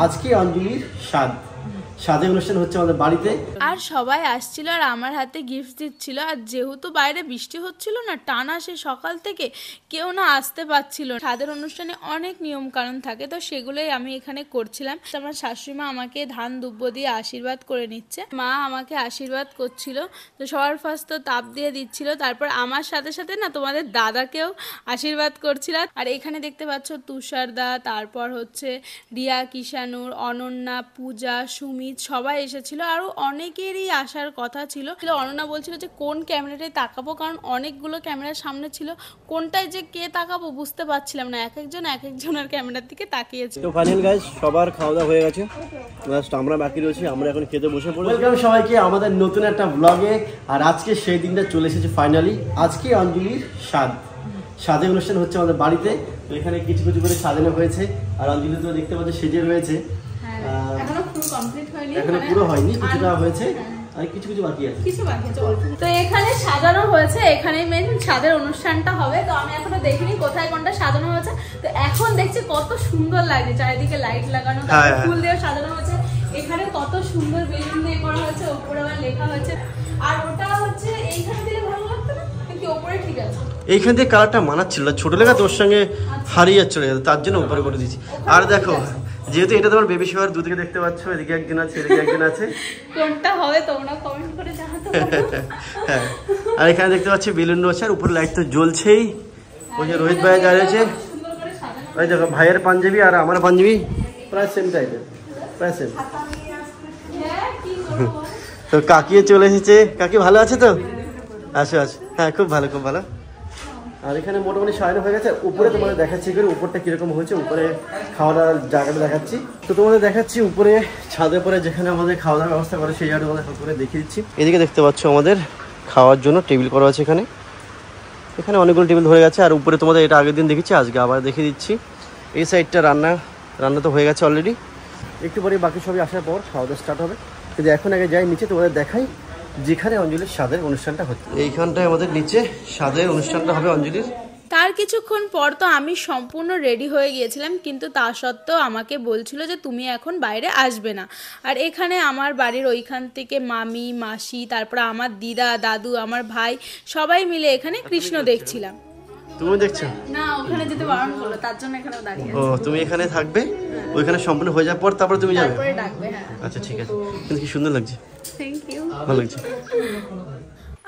আজকে অঞ্জলির স্বাদের অনুষ্ঠান হচ্ছে আমাদের বাড়িতে, আর সবাই আসছিল আর আমার হাতে গিফট দিচ্ছিল। আর যেহেতু বাইরে বৃষ্টি হচ্ছিল না টানা, সে সকাল থেকে কেউ না আসতে পারছিল। স্বাদের অনুষ্ঠানে অনেক নিয়ম কানুন থাকে, তো সেগুলোই আমি এখানে করছিলাম। আমার শাশুড়ি মা আমাকে ধান দুব্য দিয়ে আশীর্বাদ করে নিচ্ছে, মা আমাকে আশীর্বাদ করছিল। তো সবার ফার্স্ট তো তাপ দিয়ে দিচ্ছিল, তারপর আমার সাথে সাথে না তোমাদের দাদাকেও আশীর্বাদ করছিল। আর এখানে দেখতে পাচ্ছ তুষারদা, তারপর হচ্ছে রিয়া, কিষানুর, অনন্যা, পূজা, সুমিত সবাই এসেছিল। আরও অনেকেরই আসার কথা ছিল। অনন্যা বলছিল যে কোন ক্যামেরাটায় তাকাবো, কারণ অনেকগুলো ক্যামেরার সামনে ছিল, কোনটায় যে কে তাকাবো বুঝতে পারছিলাম না, এক একজনের ক্যামেরার দিকে তাকিয়েছে। তো ফাইনাল গাইস সবার খাওয়া দাওয়া হয়ে গেছে, জাস্ট আমরা বাকি রয়েছি, আমরা এখন খেতে বসে পড়ি। ওয়েলকাম সবাইকে আমাদের নতুন একটা ব্লগে। আর আজকে সেই দিনটা চলে এসেছে ফাইনালি। আজকে অঞ্জলির স্বাদের অনুষ্ঠান হচ্ছে আমাদের বাড়িতে। তো এখানে কিছু কিছু করে সাজানো হয়েছে, আর অঞ্জলি তো দেখতে পাচ্ছ সেজে রয়েছে। এখনো পুরো হয়নি, কিছুটা হয়েছে আর কিছু কিছু বাকি আছে, তো এখানে সাজানো হয়েছে, এখানে মেন স্বাদের অনুষ্ঠানটা হবে। তো আমি এখনো দেখিনি কোথায় কোনটা সাজানো হয়েছে, তো এখন দেখছি কত সুন্দর লাগছে, চারিদিকে লাইট লাগানো, ফুল দিয়ে সাজানো হয়েছে। এখানে কত সুন্দর বেলুন দিয়ে করা হয়েছে, উপরে আবার লেখা হয়েছে। আর ওটা হচ্ছে এইখানে দিলে ভালো লাগতো না, কিন্তু উপরে ঠিক আছে। এইখান থেকে কালারটা মানাচ্ছিল, ছোট লেখা তোর সঙ্গে হারিয়ে চলে যেত, তার জন্য উপরে করে দিয়েছি। আর দেখো যেহেতু এটা তোমার বেবি শাওয়ার, দুদিকে দেখতে পাচ্ছ, এদিকে একজন আছে এদিকে একজন আছে, কোনটা হবে তোমরা কমেন্ট করে জানাতে হ্যাঁ। আর এখানে দেখতে পাচ্ছি বেলুন রয়েছে, আর উপরে লাইট তো জ্বলছেই। ওই যে রোহিত ভাই যা রয়েছে, ওই দেখো ভাইয়ের পাঞ্জাবি আর আমার পাঞ্জাবি প্রায় সেম টাইপের, প্রায় সেম। তো কাকিয়ে চলে এসেছে, কাকি ভালো আছে তো? আসো আসো, হ্যাঁ খুব ভালো খুব ভালো। আর এখানে মোটামুটি সাজানো হয়ে গেছে। উপরে তোমাদের দেখাচ্ছি উপরটা কিরকম হয়েছে, উপরে খাওয়া দাওয়ার জায়গাটা দেখাচ্ছি। তো তোমাদের দেখাচ্ছি উপরে ছাদের পরে যেখানে আমাদের খাওয়া দাওয়ার ব্যবস্থা করে, সেই জায়গাটা তোমাদের করে দেখিয়ে দিচ্ছি। এদিকে দেখতে পাচ্ছ আমাদের খাওয়ার জন্য টেবিল করা আছে, এখানে এখানে অনেকগুলো টেবিল ধরে গেছে। আর উপরে তোমাদের এটা আগের দিন দেখেছি, আজকে আবার দেখিয়ে দিচ্ছি। এই সাইডটা রান্না তো হয়ে গেছে অলরেডি, একটু পরে বাকি সবই আসার পর খাওয়া দাওয়া স্টার্ট হবে। কিন্তু এখন আগে যাই নিচে, তোমাদের দেখাই যেখানে অঞ্জলির স্বাদের অনুষ্ঠানটা হচ্ছে। এইখানটায় আমাদের নিচে স্বাদের অনুষ্ঠানটা হবে অঞ্জলির। তার কিছুক্ষণ পর তো আমি সম্পূর্ণ রেডি হয়ে গিয়েছিলাম, কিন্তু তা সত্ত্বেও আমাকে বলছিল যে তুমি এখন বাইরে আসবে না। আর এখানে আমার বাড়ির ওইখান থেকে মামি, মাসি, তারপর আমার দিদা, দাদু, আমার ভাই সবাই মিলে এখানে কৃষ্ণ দেখছিলাম। তুমি দেখছো না, ওখানে যেতে বারণ করলো, তার জন্য এখানে দাঁড়িয়ে আছি। ও তুমি এখানে থাকবে, ওইখানে সম্পূর্ণ হয়ে যাওয়ার পর তারপরে তুমি যাবে? তারপরে ডাকবে, হ্যাঁ। আচ্ছা ঠিক আছে, কিন্তু কি সুন্দর লাগছে। থ্যাংক ইউ, ভালো লাগছে।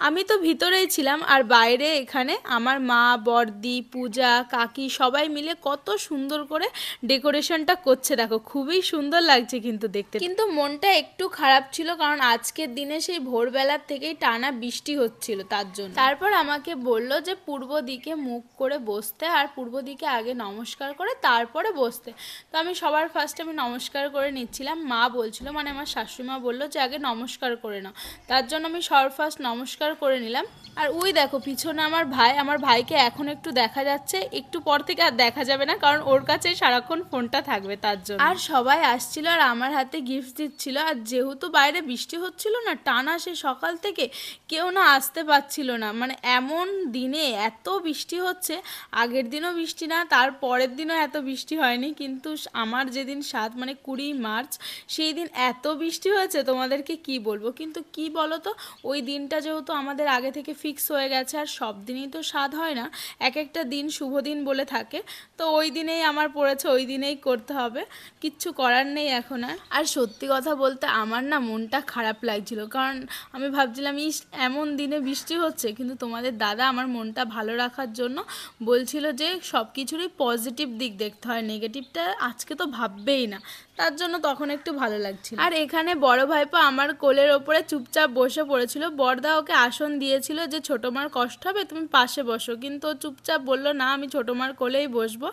আমি তো ভিতরেই ছিলাম, আর বাইরে এখানে আমার মা, বড়দি, পূজা, কাকি সবাই মিলে কত সুন্দর করে ডেকোরেশনটা করছে। দেখো খুবই সুন্দর লাগছে কিন্তু দেখতে। কিন্তু মনটা একটু খারাপ ছিল, কারণ আজকের দিনে সেই ভোরবেলার থেকেই টানা বৃষ্টি হচ্ছিল, তার জন্য। তারপর আমাকে বললো যে পূর্ব দিকে মুখ করে বসতে, আর পূর্ব দিকে আগে নমস্কার করে তারপরে বসতে। তো আমি সবার ফার্স্টে আমি নমস্কার করে নিচ্ছিলাম। মা বলছিল, মানে আমার শাশুড়ি মা বললো যে আগে নমস্কার করে নাও, তার জন্য আমি সবার ফার্স্ট নমস্কার করে নিলাম। আর ওই দেখো পিছনে আমার ভাইকে এখন একটু দেখা যাচ্ছে, একটু পর থেকে আর দেখা যাবে না, কারণ ওর কাছে সারাক্ষণ ফোনটা থাকবে, তার জন্য। আর সবাই আসছিল আর আমার হাতে গিফট দিচ্ছিল। আর যেহেতু বাইরে বৃষ্টি হচ্ছিল না টানা, সে সকাল থেকে কেউ না আসতে পারছিল না। মানে এমন দিনে এত বৃষ্টি হচ্ছে, আগের দিনও বৃষ্টি না, তার পরের দিনও এত বৃষ্টি হয়নি, কিন্তু আমার যেদিন 7 মানে 20 মার্চ সেই দিন এত বৃষ্টি হয়েছে তোমাদেরকে কি বলবো। কিন্তু কি বলো তো, ওই দিনটা যেহেতু আমাদের আগে থেকে ফিক্স হয়ে গেছে, আর সব দিনই তো স্বাদ হয় না, এক একটা দিন শুভ দিন বলে থাকে, তো ওই দিনেই আমার পড়েছে, ওই দিনেই করতে হবে, কিচ্ছু করার নেই এখন। আর সত্যি কথা বলতে আমার না মনটা খারাপ লাগছিল, কারণ আমি ভাবছিলাম এমন দিনে বৃষ্টি হচ্ছে, কিন্তু তোমাদের দাদা আমার মনটা ভালো রাখার জন্য বলছিল যে সব কিছুরই পজিটিভ দিক দেখতে হয়, নেগেটিভটা আজকে তো ভাববেই না, তার জন্য তখন একটু ভালো লাগছিল। আর এখানে বড় ভাইপো আমার কোলের ওপরে চুপচাপ বসে পড়েছিল। বড়দা ওকে আসন দিয়েছিল যে ছোট মার কষ্ট হবে, তুমি পাশে বসো, কিন্তু ও চুপচাপ বললো না আমি ছোট মার কোলেই বসবো।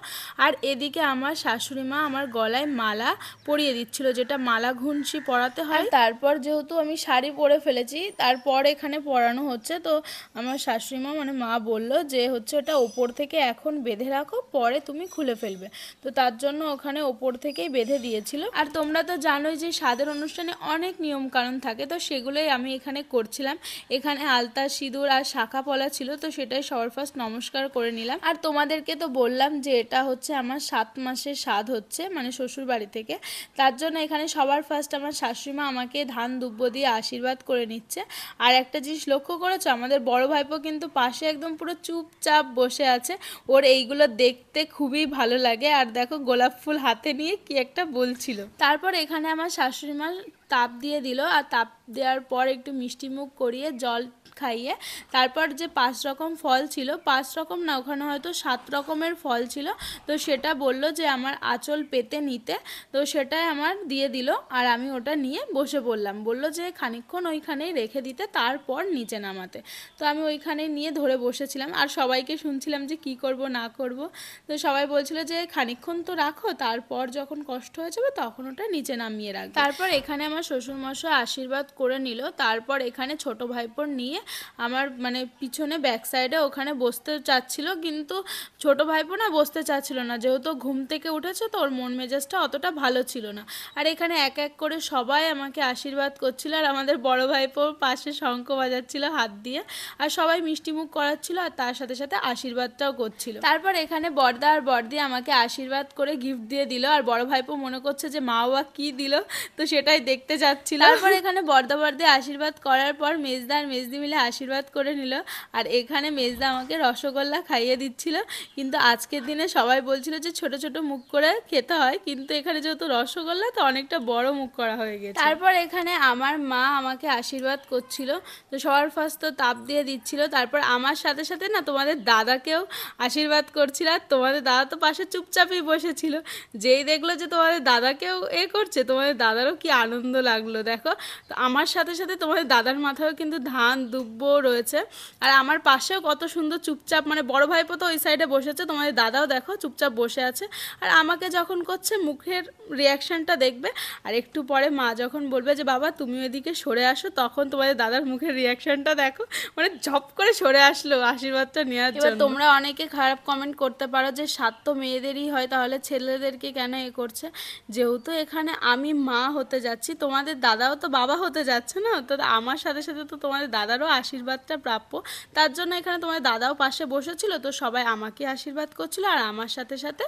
আর এদিকে আমার শাশুড়ি মা আমার গলায় মালা পরিয়ে দিচ্ছিল, যেটা মালা ঘুনসি পরাতে হয়। তারপর যেহেতু আমি শাড়ি পরে ফেলেছি, তারপর এখানে পরানো হচ্ছে। তো আমার শাশুড়ি মা মানে মা বললো যে হচ্ছে ওটা ওপর থেকে এখন বেঁধে রাখো, পরে তুমি খুলে ফেলবে। তো তার জন্য ওখানে ওপর থেকেই বেঁধে দিয়েছিল। আর তোমরা তো জানোই যে স্বাদের অনুষ্ঠানে অনেক নিয়ম কানুন থাকে, তো সেগুলোই আমি এখানে করছিলাম। এখানে এখানে আলতা সিঁদুর আর শাখা পলা ছিল, তো সেটাই সবার ফার্স্ট নমস্কার করে নিলাম। আর তোমাদেরকে তো বললাম যে এটা হচ্ছে আমার 7 মাসের স্বাদ হচ্ছে, মানে শ্বশুর বাড়ি থেকে। তার জন্য এখানে সবার ফার্স্ট আমার শাশুড়িমা আমাকে ধান দুব্য দিয়ে আশীর্বাদ করে নিচ্ছে। আর একটা জিনিস লক্ষ্য করেছো, আমাদের বড় ভাইপো কিন্তু পাশে একদম পুরো চুপচাপ বসে আছে। ওর এইগুলো দেখতে খুবই ভালো লাগে। আর দেখো গোলাপ ফুল হাতে নিয়ে কি একটা বলছিল। তারপর এখানে আমার শাশুড়ি মা তাপ দিয়ে দিল, আর তাপ দেওয়ার পর একটু মিষ্টি মুখ করিয়ে জল খাইয়ে তারপর যে 5 রকম ফল ছিল, 5 রকম না, ওখানে হয়তো 7 রকমের ফল ছিল, তো সেটা বলল যে আমার আঁচল পেতে নিতে, তো সেটাই আমার দিয়ে দিল। আর আমি ওটা নিয়ে বসে পড়লাম, বলল যে খানিকক্ষণ ওইখানেই রেখে দিতে, তারপর নিচে নামাতে। তো আমি ওইখানেই নিয়ে ধরে বসেছিলাম আর সবাইকে শুনছিলাম যে কি করব না করব। তো সবাই বলছিল যে খানিকক্ষণ তো রাখো, তারপর যখন কষ্ট হয়ে যাবে তখন ওটা নিচে নামিয়ে রাখবে। তারপর এখানে আমার শ্বশুরমশাই আশীর্বাদ করে নিল। তারপর এখানে ছোট ভাইপোর নিয়ে আমার মানে পিছনে ব্যাক সাইডে ওখানে বসতে চাচ্ছিল, কিন্তু ছোট ভাইপো না বসতে চাচ্ছিল না, যেহেতু ঘুম থেকে উঠেছে তো ওর মন মেজাজটা অতটা ভালো ছিল না। আর এখানে এক এক করে সবাই আমাকে আশীর্বাদ করছিল, আর আমাদের বড় ভাইপোর পাশে শঙ্খ বাজাচ্ছিল হাত দিয়ে, আর সবাই মিষ্টি মুখ করাচ্ছিল, আর তার সাথে সাথে আশীর্বাদটাও করছিল। তারপর এখানে বড়দা আর বড়দি আমাকে আশীর্বাদ করে গিফট দিয়ে দিল, আর বড় ভাইপো মনে করছে যে মা বাবা কি দিল, তো সেটাই দেখতে যাচ্ছিল। তারপর এখানে বড়দা বড়দি আশীর্বাদ করার পর মেজদা আর মেজদি মিলে আশীর্বাদ করে নিল। আর এখানে মেজদা আমাকে রসগোল্লা খাইয়ে দিচ্ছিল, কিন্তু আজকের দিনে সবাই বলছিল যে ছোট ছোট মুখ করে খেতে হয়, কিন্তু এখানে যেহেতু রসগোল্লা তো অনেকটা বড় মুখ করা হয়ে গেছে। তারপর এখানে আমার মা আমাকে আশীর্বাদ করছিল, তো সবার ফার্স্ট তো তাপ দিয়ে দিচ্ছিল, তারপর আমার সাথে সাথে না তোমাদের দাদাকেও আশীর্বাদ করছিল। আর তোমাদের দাদা তো পাশে চুপচাপই বসেছিল, যেই দেখলো যে তোমাদের দাদাকেও করছে, তোমাদের দাদারও কি আনন্দ লাগলো দেখো। তো আমার সাথে সাথে তোমাদের দাদার মাথায়ও কিন্তু ধান দুব্য রয়েছে, আর আমার পাশেও কত সুন্দর চুপচাপ, মানে বড় ভাইপো তো ওই সাইডে বসেছে, তোমাদের দাদাও দেখো চুপচাপ বসে আছে। আর আমাকে যখন করছে মুখের রিয়াকশনটা দেখবে, আর একটু পরে মা যখন বলবে যে বাবা তুমি ওইদিকে সরে আসো, তখন তোমাদের দাদার মুখের রিয়াকশনটা দেখো, মানে ঝপ করে সরে আসলো আশীর্বাদটা নেওয়ার জন্য। তোমরা অনেকে খারাপ কমেন্ট করতে পারো যে সাত তো মেয়েদেরই হয়, তাহলে ছেলেদেরকে কেন করছে? যেহেতু এখানে আমি মা হতে যাচ্ছি, তোমাদের দাদাও তো বাবা হতে যাচ্ছে না, তো আমার সাথে সাথে তো তোমাদের দাদারও আশীর্বাদটা প্রাপ্য। তার জন্য এখানে তোমাদের দাদাও পাশে বসেছিল, তো সবাই আমাকে আশীর্বাদ করছিল, আর আমার সাথে সাথে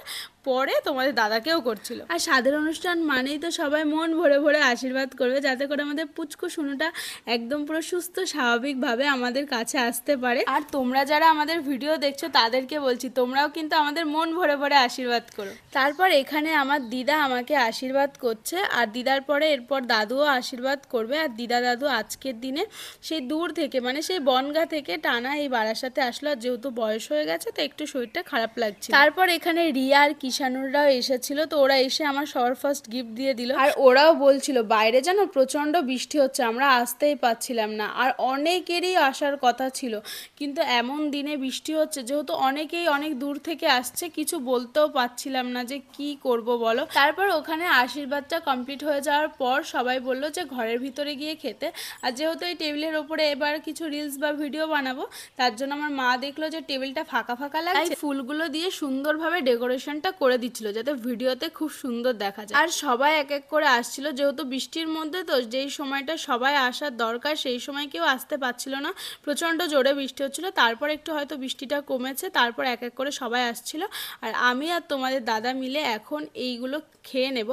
পরে তোমাদের দাদাকেও করছিল। আর স্বাদের অনুষ্ঠান মানেই তো সবাই মন ভরে ভরে আশীর্বাদ করবে, যাতে করে আমাদের পুচকু সোনুটা একদম পুরো সুস্থ স্বাভাবিকভাবে আমাদের কাছে আসতে পারে। আর তোমরা যারা আমাদের ভিডিও দেখছো তাদেরকে বলছি, তোমরাও কিন্তু আমাদের মন ভরে ভরে আশীর্বাদ করো। তারপর এখানে আমার দিদা আমাকে আশীর্বাদ করছে, আর দিদার পরে এরপর দাদুও আশীর্বাদ করবে। আর দিদা দাদু আজকের দিনে সেই দূর থেকে, মানে সেই বনগা থেকে টানা এই বারাসাতে আসলো, আর যেহেতু বয়স হয়ে গেছে তো একটু শরীরটা খারাপ লাগছে। তারপর এখানে রিয়া আর কিষানুররাও এসেছিল, তো ওরা এসে আমার সবার ফার্স্ট গিফট দিয়ে দিল। আর ওরাও বলছিল বাইরে যেন প্রচন্ড বৃষ্টি হচ্ছে, আমরা আসতেই পাচ্ছিলাম না, আর অনেকেরই আসার কথা ছিল, কিন্তু এমন দিনে বৃষ্টি হচ্ছে, যেহেতু অনেকেই অনেক দূর থেকে আসছে, কিছু বলতেও পারছিলাম না যে কি করব বলো। তারপর ওখানে আশীর্বাদটা কমপ্লিট হয়ে যাওয়ার পর সবাই বললো যে ঘরের ভিতরে গিয়ে খেতে। আর যেহেতু এই টেবিলের ওপরে এবার কিছু রিলস বা ভিডিও বানাবো, তার জন্য আমার মা দেখলো যে টেবিলটা ফাঁকা ফাঁকা লাগছে, ফুলগুলো দিয়ে সুন্দরভাবে ডেকোরেশনটা করে দিচ্ছিল, যাতে ভিডিওতে খুব সুন্দর দেখা যায়। আর সবাই এক এক করে আসছিল, যেহেতু বৃষ্টির মধ্যে তো যেই সময়টা সবাই আসার দরকার সেই সময় কেউ আসতে পারছিল না, প্রচণ্ড জোরে বৃষ্টি হচ্ছিল। তারপর একটু হয়তো বৃষ্টিটা কমেছে, তারপর এক এক করে সবাই আসছিল, আর আমি আর তোমাদের দাদা মিলে এখন এইগুলো খেয়ে নেব।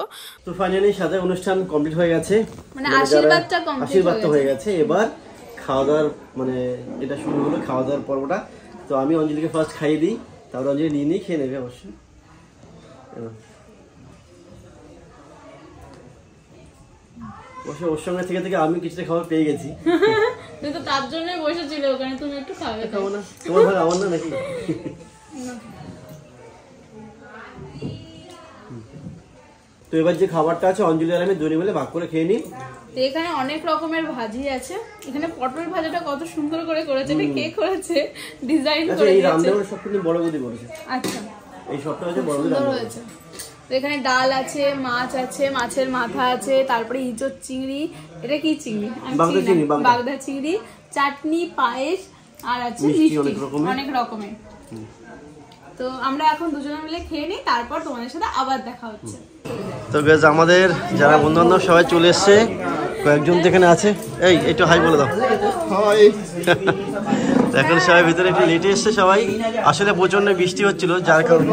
তো ফাইনালি সাথে অনুষ্ঠান কমপ্লিট হয়ে গেছে, মানে আশীর্বাদটা হয়ে গেছে। এবার খাওয়া দাওয়ার মানে এটা শুরু হলো, খাওয়া দাওয়ার পর্বটা। তো আমি অঞ্জলিকে ফার্স্ট খাইয়ে দিই, তারপর অঞ্জলি নিয়ে খেয়ে নেবে অবশ্যই। অবশ্য ওর সঙ্গে থেকে থেকে আমি কিছুটা খাবার পেয়ে গেছি, তো তার জন্যই বসেছিল ওখানে, তুমি একটু খাবে। খাবো না, তোমার ভাগ আমার না নাকি? তো এবার যে খাবারটা আছে অঞ্জলি আর আমি দুজনে মিলে ভাগ করে খেয়ে নিই। এখানে অনেক রকমের ভাজি আছে, এখানে পটল ভাজাটা কত সুন্দর করে করেছে, এটা কে করেছে, ডিজাইন করে দিয়েছে। এই রান্নাগুলো সব কিন্তু বড় বৌদি করেছে। আচ্ছা, এই সবটা হচ্ছে বড় বৌদি রান্না করেছে। তো এখানে ডাল আছে, মাছ আছে, মাছের মাথা আছে, তারপরে ইঁচড় চিংড়ি, এটা কি চিংড়ি? বাগদা চিংড়ি, চাটনি, পায়েস, আর আছে মিষ্টি অনেক রকমের। তো আমরা এখন দুজনে মিলে খেয়ে নিই, তারপর তোমাদের সাথে আবার দেখা হচ্ছে। তো গাইস আমাদের যারা বন্ধু বান্ধব সবাই চলে এসছে, কয়েকজন তো এখানে আছে। এই একটু হাই বলে দাও। এখন সবাই ভিতরে একটু লেটে এসছে সবাই, আসলে প্রচন্ড বৃষ্টি হচ্ছিল যার কারণে,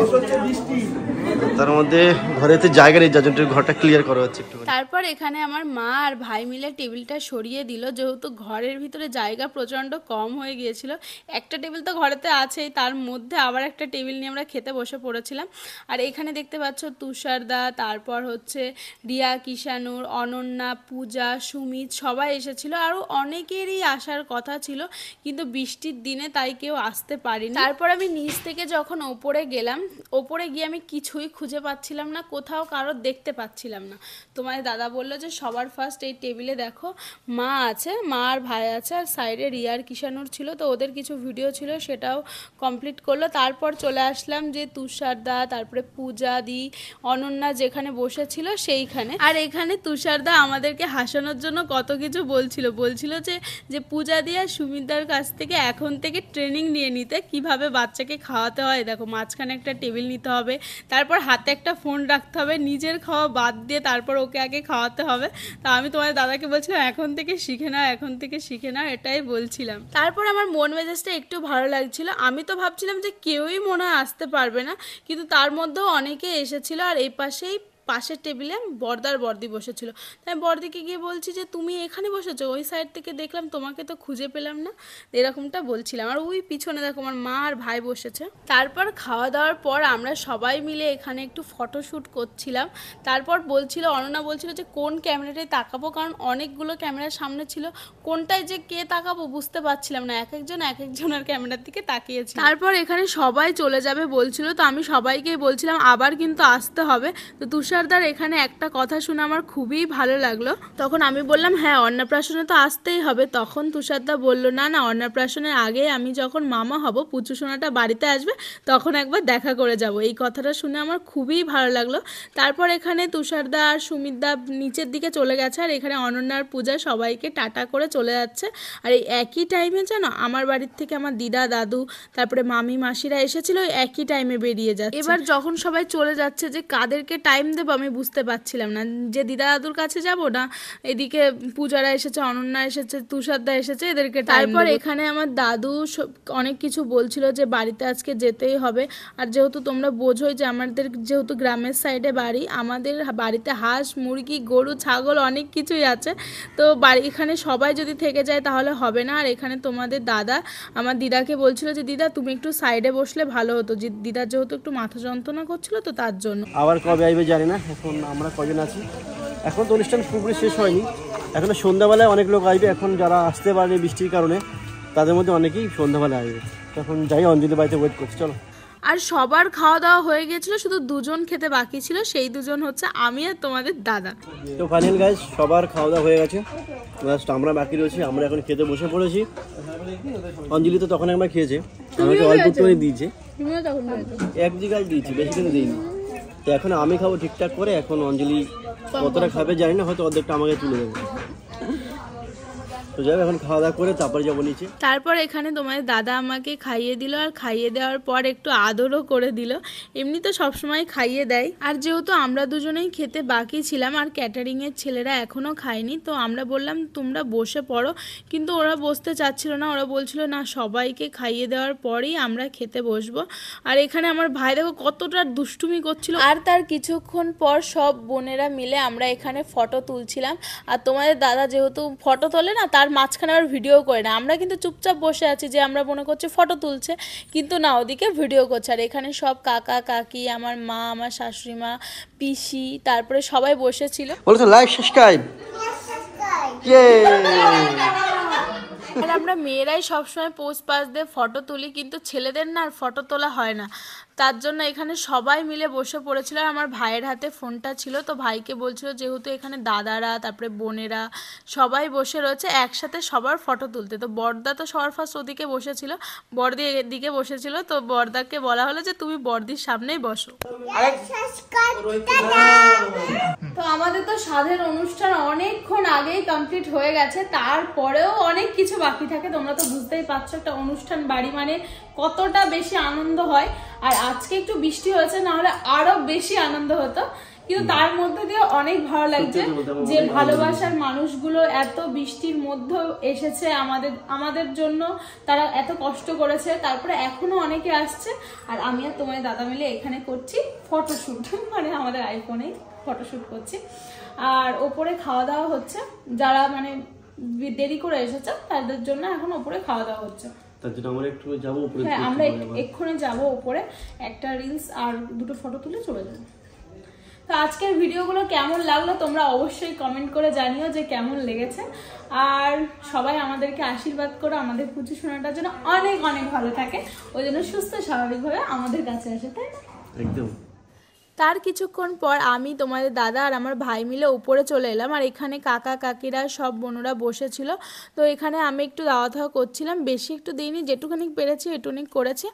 তার মধ্যে ঘরেতে জায়গা নেই যার জন্য ঘরটা ক্লিয়ার করা হচ্ছে একটু। তারপর এখানে আমার মা আর ভাই মিলে টেবিলটা সরিয়ে দিল, যেহেতু ঘরের ভিতরে জায়গা প্রচণ্ড কম হয়ে গিয়েছিল। একটা টেবিল তো ঘরেতে আছেই, তার মধ্যে আবার একটা টেবিল নিয়ে আমরা খেতে বসে পড়েছিলাম। আর এখানে দেখতে পাচ্ছ তুষারদা, তারপর হচ্ছে রিয়া, কিষানুর, অনন্যা, পূজা, সুমিত সবাই এসেছিল। আরও অনেকেরই আসার কথা ছিল কিন্তু বৃষ্টির দিনে তাই কেউ আসতে পারিনি। তারপর আমি নিচ থেকে যখন ওপরে গেলাম, ওপরে গিয়ে আমি কিছুই খুঁজে পাচ্ছিলাম না, কোথাও কারোর দেখতে পাচ্ছিলাম না। তোমার দাদা বললো যে সবার ফার্স্ট এই টেবিলে দেখো মা আছে, মা আর ভাই আছে, আর সাইডে রিয়ার কিষানুর ছিল, তো ওদের কিছু ভিডিও ছিল সেটাও কমপ্লিট করলো। তারপর চলে আসলাম যে তুষারদা, তারপরে পূজা দি, অনন্যা যেখানে বসেছিল সেইখানে। আর এখানে তুষারদা আমাদেরকে হাসানোর জন্য কত কিছু বলছিল যে পূজা দি আর সুমিতদার কাছ থেকে এখন থেকে ট্রেনিং নিয়ে নিতে, কিভাবে বাচ্চাকে খাওয়াতে হয়। দেখো মাঝখানে একটা টেবিল নিতে হবে, তারপর হাতে একটা ফোন রাখতে হবে, নিজের খাওয়া বাদ দিয়ে তারপর ওকে আগে খাওয়াতে হবে। তা আমি তোমার দাদাকে বলছিলাম এখন থেকে শিখে নাও, এটাই বলছিলাম। তারপর আমার মন মেজাজটা একটু ভালো লাগছিল। আমি তো ভাবছিলাম যে কেউই মনে হয় আসতে পারবে না, কিন্তু তার মধ্যেও অনেকে এসেছিল। আর এই পাশের টেবিলে বর্দার বর্দি বসেছিল, তাই বর্দিকে গিয়ে বলছি যে তুমি এখানে বসেছো, ওই সাইড থেকে দেখলাম তোমাকে তো খুঁজে পেলাম না, এরকমটা বলছিলাম। আর ওই পিছনে দেখো আমার মা আর ভাই বসেছে। তারপর খাওয়া দাওয়ার পর আমরা সবাই মিলে এখানে একটু ফটোশ্যুট করছিলাম। তারপর অনন্যা বলছিল যে কোন ক্যামেরাটায় তাকাবো, কারণ অনেকগুলো ক্যামেরার সামনে ছিল, কোনটায় যে কে তাকাবো বুঝতে পারছিলাম না, এক একজনের ক্যামেরার দিকে তাকিয়েছি। তারপর এখানে সবাই চলে যাবে বলছিল, তো আমি সবাইকেই বলছিলাম আবার কিন্তু আসতে হবে। তো তুষারদার এখানে একটা কথা শুনে আমার খুবই ভালো লাগলো। তখন আমি বললাম হ্যাঁ অন্নপ্রাশনে তো আসতেই হবে। তখন তুষারদা বলল না অন্নপ্রাশনের আগে আমি যখন মামা হব, পুচু সোনাটা বাড়িতে আসবে, তখন একবার দেখা করে যাব। এই কথাটা শুনে আমার খুবই ভালো লাগলো। তারপর এখানে তুষারদা আর সুমিতদা নিচের দিকে চলে গেছে, আর এখানে অনন্যার পূজা সবাইকে টাটা করে চলে যাচ্ছে। আর এই একই টাইমে জানো আমার বাড়ির থেকে আমার দিদা, দাদু, তারপরে মামি, মাসিরা এসেছিল, একই টাইমে বেরিয়ে যাচ্ছে। এবার যখন সবাই চলে যাচ্ছে যে কাদেরকে টাইম দেবো আমি বুঝতে পারছিলাম না, যে দিদা দাদুর কাছে যাব না এদিকে পূজারা এসেছে, অনন্যা এসেছে, তুষারদা এসেছে, এদেরকে। তারপর এখানে আমার দাদু অনেক কিছু বলছিল যে বাড়িতে আজকে যেতেই হবে। আর যেহেতু তোমরা বোঝোই যে আমাদের যেহেতু গ্রামের সাইডে বাড়ি, আমাদের বাড়িতে হাঁস, মুরগি, গরু, ছাগল অনেক কিছুই আছে, তো এখানে সবাই যদি থেকে যায় তাহলে হবে না। আর এখানে তোমাদের দাদা আমার দিদাকে বলছিল যে দিদা তুমি একটু সাইডে বসলে ভালো হতো, যে দিদার যেহেতু একটু মাথা যন্ত্রণা করছিল, তো তার জন্য। আবার কবে আসবে জানি না, এখন আমরা কজন আছি, এখন তো অনুষ্ঠান পুরোপুরি শেষ হয়নি, এখনো সন্ধ্যাবেলায় অনেক লোক আসবে। এখন যারা আসতে পারেনি বৃষ্টির কারণে তাদের মধ্যে অনেকেই সন্ধ্যাবেলায় আসবে। তখন যাই অঞ্জলি বাড়িতে ওয়েট করছি, চলো। আর সবার খাওয়া দাওয়া হয়ে গেছিলো, শুধু দুজন খেতে বাকি ছিল, সেই দুজন হচ্ছে আমি আর তোমাদের দাদা। তো ফাইনাল গাইস সবার খাওয়া দাওয়া হয়ে গেছে, জাস্ট আমরা বাকি রয়েছি। আমরা এখন খেতে বসে পড়েছি। অঞ্জলি তো তখন একবার খেয়েছে, আমাকে অল্প একটু দিয়েছে, এক জায়গায় দিয়েছি, বেশি কিন্তু দিইনি। তো এখন আমি খাবো ঠিকঠাক করে, এখন অঞ্জলি কতটা খাবে জানি না, হয়তো অর্ধেকটা আমাকে তুলে দেবো। তো যাবে এখন খাওয়া দাওয়া করে তারপরে যাবো নিচে। তারপর এখানে তোমার দাদা আমাকে খাইয়ে দিল, আর খাইয়ে দেওয়ার পর একটু আদরও করে দিল। এমনি তো সবসময় খাইয়ে দেয়। আর যেহেতু আমরা দুজনেই খেতে বাকি ছিলাম আর ক্যাটারিংয়ের ছেলেরা এখনও খায়নি, তো আমরা বললাম তোমরা বসে পড়ো, কিন্তু ওরা বসতে চাচ্ছিল না। ওরা বলছিল না সবাইকে খাইয়ে দেওয়ার পরেই আমরা খেতে বসবো। আর এখানে আমার ভাই দেখো কতটা দুষ্টুমি করছিল। আর তার কিছুক্ষণ পর সব বোনেরা মিলে আমরা এখানে ফটো তুলছিলাম। আর তোমাদের দাদা যেহেতু ফটো তোলে না, তার মাঝখানে আর ভিডিও করে না। আমরা কিন্তু চুপচাপ বসে আছি যে আমরা মনে করছি ফটো তুলছে, কিন্তু না, ওদিকে ভিডিও করছে। আর এখানে সব কাকা কাকি, আমার মা, আমার শাশুড়ি মা, পিসি, তারপরে সবাই বসেছিল। বলছো লাইক সাবস্ক্রাইব। আর আমরা মেয়েরাই সবসময় পোস্ট পাস দিয়ে ফটো তুলি, কিন্তু ছেলেদের না আর ফটো তোলা হয় না। তার জন্য এখানে সবাই মিলে বসে পড়েছিল। আর আমার ভাইয়ের হাতে ফোনটা ছিল, তো ভাইকে বলছিল যেহেতু এখানে দাদারা, তারপরে বোনেরা সবাই বসে রয়েছে, একসাথে সবার ফটো তুলতে। তো বর্দা তো সবার ফার্স্ট ওদিকে বসেছিল, বর্দি এদিকে বসেছিল, তো বর্দাকে বলা হলো যে তুমি বর্দির সামনেই বসো। তো আমাদের তো সাধের অনুষ্ঠান অনেকক্ষণ আগেই কমপ্লিট হয়ে গেছে, তারপরেও অনেক কিছু বাকি থাকে। তোমরা তো বুঝতেই পারছো একটা অনুষ্ঠান বাড়ি মানে কতটা বেশি আনন্দ হয়। আর আজকে একটু বৃষ্টি হয়েছে, না হলে আরো বেশি আনন্দ হতো, কিন্তু তার মধ্যে দিয়ে অনেক ভালো লাগছে যে ভালোবাসার মানুষগুলো এত বৃষ্টির মধ্যে এসেছে আমাদের জন্য, তারা এত কষ্ট করেছে, তারপরে এখনো অনেকে আসছে। আর আমি আর তোমার দাদা মিলে এখানে করছি ফটোশুট, মানে আমাদের আইফোনে ফটোশুট করছি। আর ওপরে খাওয়া দাওয়া হচ্ছে, যারা মানে দেরি করে এসেছে তাদের জন্য এখন ওপরে খাওয়া দাওয়া হচ্ছে। তার জন্য আমরা একটু যাবো উপরে। হ্যাঁ, আমরা এক্ষুনি যাবো উপরে, একটা রিলস আর দুটো ফটো তুলে চলে যাবো। তো আজকের ভিডিওগুলো কেমন লাগলো তোমরা অবশ্যই কমেন্ট করে জানিও যে কেমন লেগেছে। আর সবাই আমাদেরকে আশীর্বাদ করো আমাদের পুচু সোনাটার জন্য অনেক অনেক ভালো থাকে, ওই জন্য সুস্থ স্বাভাবিকভাবে আমাদের কাছে আসে, তাই না? একদম। তার কিছুক্ষণ পর আমি, তোমাদের দাদা আর আমার ভাই মিলে উপরে চলে এলাম। আর এখানে কাকা কাকিরা সব বোনরা বসেছিল। তো এখানে আমি একটু দাওয়া ধাওয়া করছিলাম, বেশি একটু দিইনি, যেটুখানি পেরেছি এটুকুনি করেছি।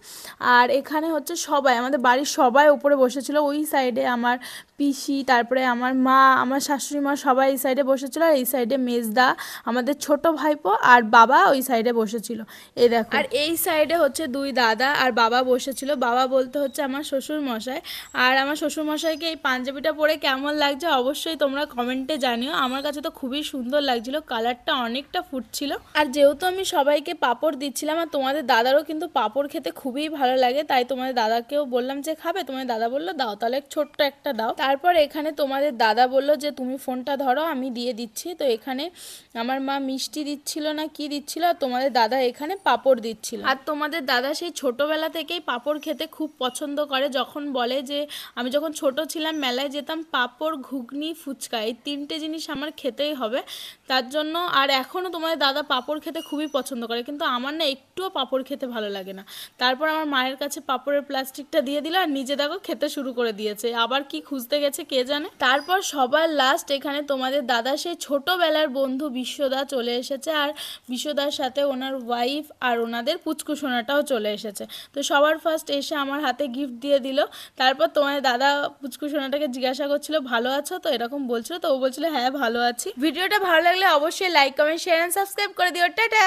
আর এখানে হচ্ছে সবাই, আমাদের বাড়ির সবাই উপরে বসেছিল। ওই সাইডে আমার পিসি, তারপরে আমার মা, আমার শাশুড়ি মা সবাই এই সাইডে বসেছিল। আর এই সাইডে মেজদা, আমাদের ছোট ভাইপো আর বাবা ওই সাইডে বসেছিল, এই দেখো। আর এই সাইডে হচ্ছে দুই দাদা আর বাবা বসেছিল। বাবা বলতে হচ্ছে আমার শ্বশুর মশাই। আর আমার শ্বশুরমশাইকে এই পাঞ্জাবিটা পরে কেমন লাগছে অবশ্যই তোমরা কমেন্টে জানিও। আমার কাছে তো খুবই সুন্দর লাগছিল, কালারটা অনেকটা ফুটছিল। আর যেহেতু আমি সবাইকে পাঁপড় দিচ্ছিলাম, আর তোমাদের দাদারও কিন্তু পাঁপড় খেতে খুবই ভালো লাগে, তাই তোমাদের দাদাকেও বললাম যে খাবে, তোমাদের দাদা বললো দাও তাহলে ছোট্ট একটা দাও। তারপর এখানে তোমাদের দাদা বললো যে তুমি ফোনটা ধরো আমি দিয়ে দিচ্ছি। তো এখানে আমার মা মিষ্টি দিচ্ছিল না কি দিচ্ছিল, আর তোমাদের দাদা এখানে পাঁপড় দিচ্ছিল। আর তোমাদের দাদা সেই ছোটবেলা থেকেই পাঁপড় খেতে খুব পছন্দ করে। যখন বলে যে আমি যখন ছোট ছিলাম মেলায় যেতাম, পাঁপড়, ঘুগনি, ফুচকা, এই তিনটে জিনিস আমার খেতেই হবে, তার জন্য। আর এখনও তোমাদের দাদা পাঁপড় খেতে খুবই পছন্দ করে, কিন্তু আমার না একটুও পাঁপড় খেতে ভালো লাগে না। তারপর আমার মায়ের কাছে পাঁপড়ের প্লাস্টিকটা দিয়ে দিল, আর নিজে দেখো খেতে শুরু করে দিয়েছে, আবার কি খুঁজতে গেছে কে জানে। তারপর সবার লাস্ট এখানে তোমাদের দাদা সেই ছোটবেলার বন্ধু বিশ্বদা চলে এসেছে, আর বিশ্বদার সাথে ওনার ওয়াইফ আর ওনাদের পুচকু সোনাটাও চলে এসেছে। তো সবার ফার্স্ট এসে আমার হাতে গিফট দিয়ে দিল। তারপর তোমাদের দাদা পুচকু সোনাটাকে জিজ্ঞাসা করছিল ভালো আছো তো, এরকম বলছিল। তো ও বলছিল হ্যাঁ ভালো আছি। ভিডিওটা ভালো লাগলে অবশ্যই like, comment, share and subscribe করে দিও। টাটা।